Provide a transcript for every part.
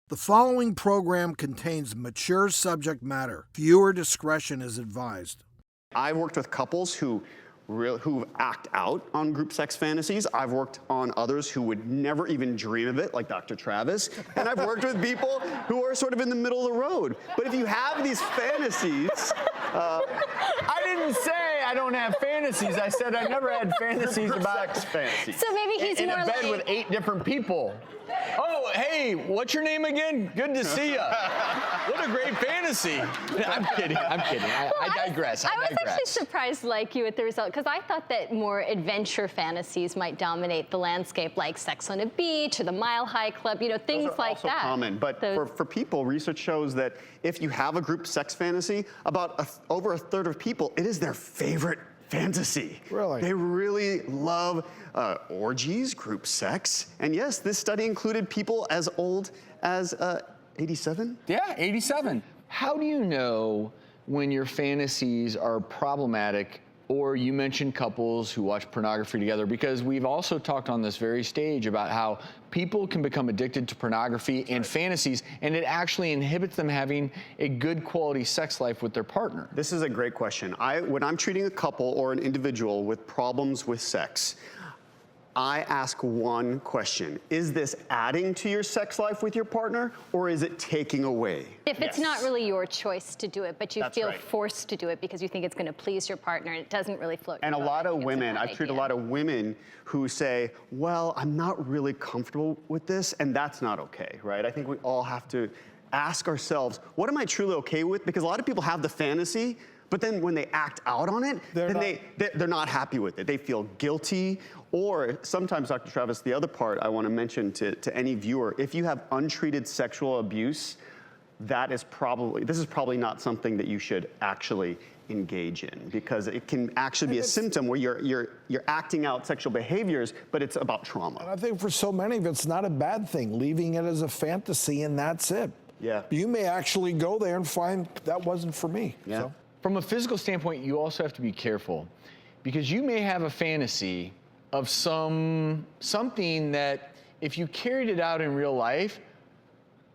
The following program contains mature subject matter. Viewer discretion is advised. I've worked with couples who act out on group sex fantasies. I've worked on others who would never even dream of it, like Dr. Travis. And I've worked with people who are sort of in the middle of the road. But if you have these fantasies... I didn't say I don't have fantasies. I said I never had fantasies about sex fantasies. So maybe he's in more a bed like... with 8 different people. Oh, hey, what's your name again? Good to see you. What a great fantasy. I'm kidding. I digress. I was actually surprised like you at the result, because I thought that more adventure fantasies might dominate the landscape, like Sex on a Beach or the Mile High Club, you know, things Those are like also that. common, but for people, research shows that if you have a group sex fantasy, about over a third of people, it is their favorite fantasy. Really? They really love orgies, group sex. And yes, this study included people as old as 87. Yeah, 87. How do you know when your fantasies are problematic? Or you mentioned couples who watch pornography together, because we've also talked on this very stage about how people can become addicted to pornography and fantasies, and it actually inhibits them having a good quality sex life with their partner. This is a great question. When I'm treating a couple or an individual with problems with sex, I ask one question. Is this adding to your sex life with your partner, or is it taking away? If it's not really your choice to do it, but you feel right. forced to do it because you think it's going to please your partner, it doesn't really float. And a lot of women, I've treated a lot of... of women who say, well, I'm not really comfortable with this, and that's not okay, right? I think we all have to ask ourselves, what am I truly okay with? Because a lot of people have the fantasy, but then when they act out on it, they're not happy with it. They feel guilty, or sometimes, Dr. Travis, the other part I want to mention to any viewer, if you have untreated sexual abuse, this is probably not something that you should actually engage in, because it can actually be a symptom where you're acting out sexual behaviors, but it's about trauma. And I think for so many of it's not a bad thing, leaving it as a fantasy and that's it. Yeah. You may actually go there and find that wasn't for me. Yeah. So. From a physical standpoint, you also have to be careful, because you may have a fantasy of something that if you carried it out in real life,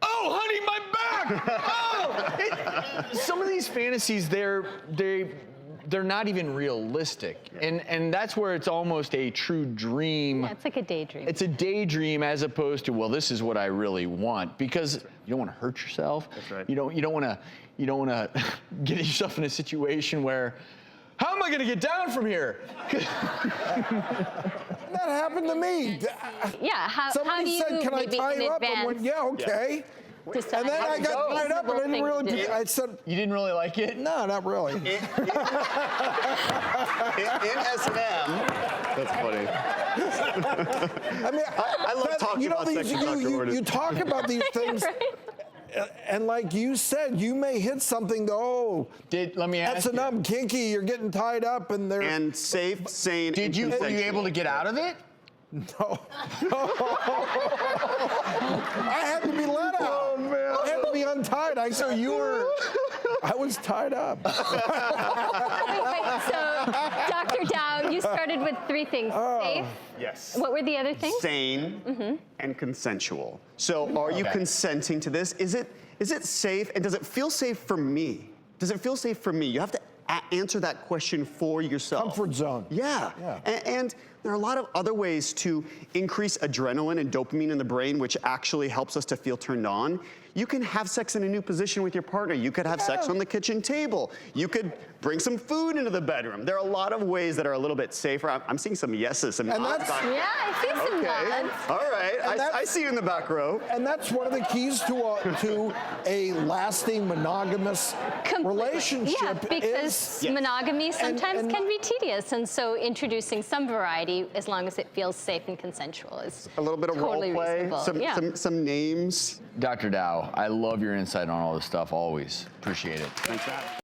oh, honey, my back! Oh! Some of these fantasies, they're not even realistic. Yeah. And that's where it's almost a true dream. Yeah, it's like a daydream. It's a daydream, as opposed to, well, this is what I really want, because you don't want to hurt yourself. That's right. You don't want to get yourself in a situation where, how am I going to get down from here? That happened to me. Yeah, how do Somebody you said, can I maybe tie in you up? I went, advance yeah, okay. decide And then I what's got a tied up and I reasonable didn't thing really, to do? I said, You didn't really like it? no, not really. In S&M, that's funny. I mean, I love talking about sex with Dr. Ordon. You talk about these things, and like you said, you may hit something, Let me ask that's you. enough, kinky, you're getting tied up, and they're... And safe, sane, Were and you consensual. able to get out of it? No. I had to be let out. Oh, man. I had to be untied. I was tied up. Wait, so, Dr. Dow, you started with 3 things. Safe. Yes. What were the other things? Sane and consensual. So are you consenting to this? Is it safe, and does it feel safe for me? Does it feel safe for me? You have to answer that question for yourself. Comfort zone. Yeah. And there are a lot of other ways to increase adrenaline and dopamine in the brain, which actually helps us to feel turned on. You can have sex in a new position with your partner. You could have sex on the kitchen table. You could bring some food into the bedroom. There are a lot of ways that are a little bit safer. I'm seeing some yeses. Some nods. Yeah, I see some nods. All right, I see you in the back row. And that's one of the keys to a lasting monogamous relationship. Yeah, because monogamy sometimes can be tedious, and so introducing some variety, as long as it feels safe and consensual, is A little bit of totally role play, reasonable. some names. Dr. Dow, I love your insight on all this stuff, always. Appreciate it. Thanks for having me.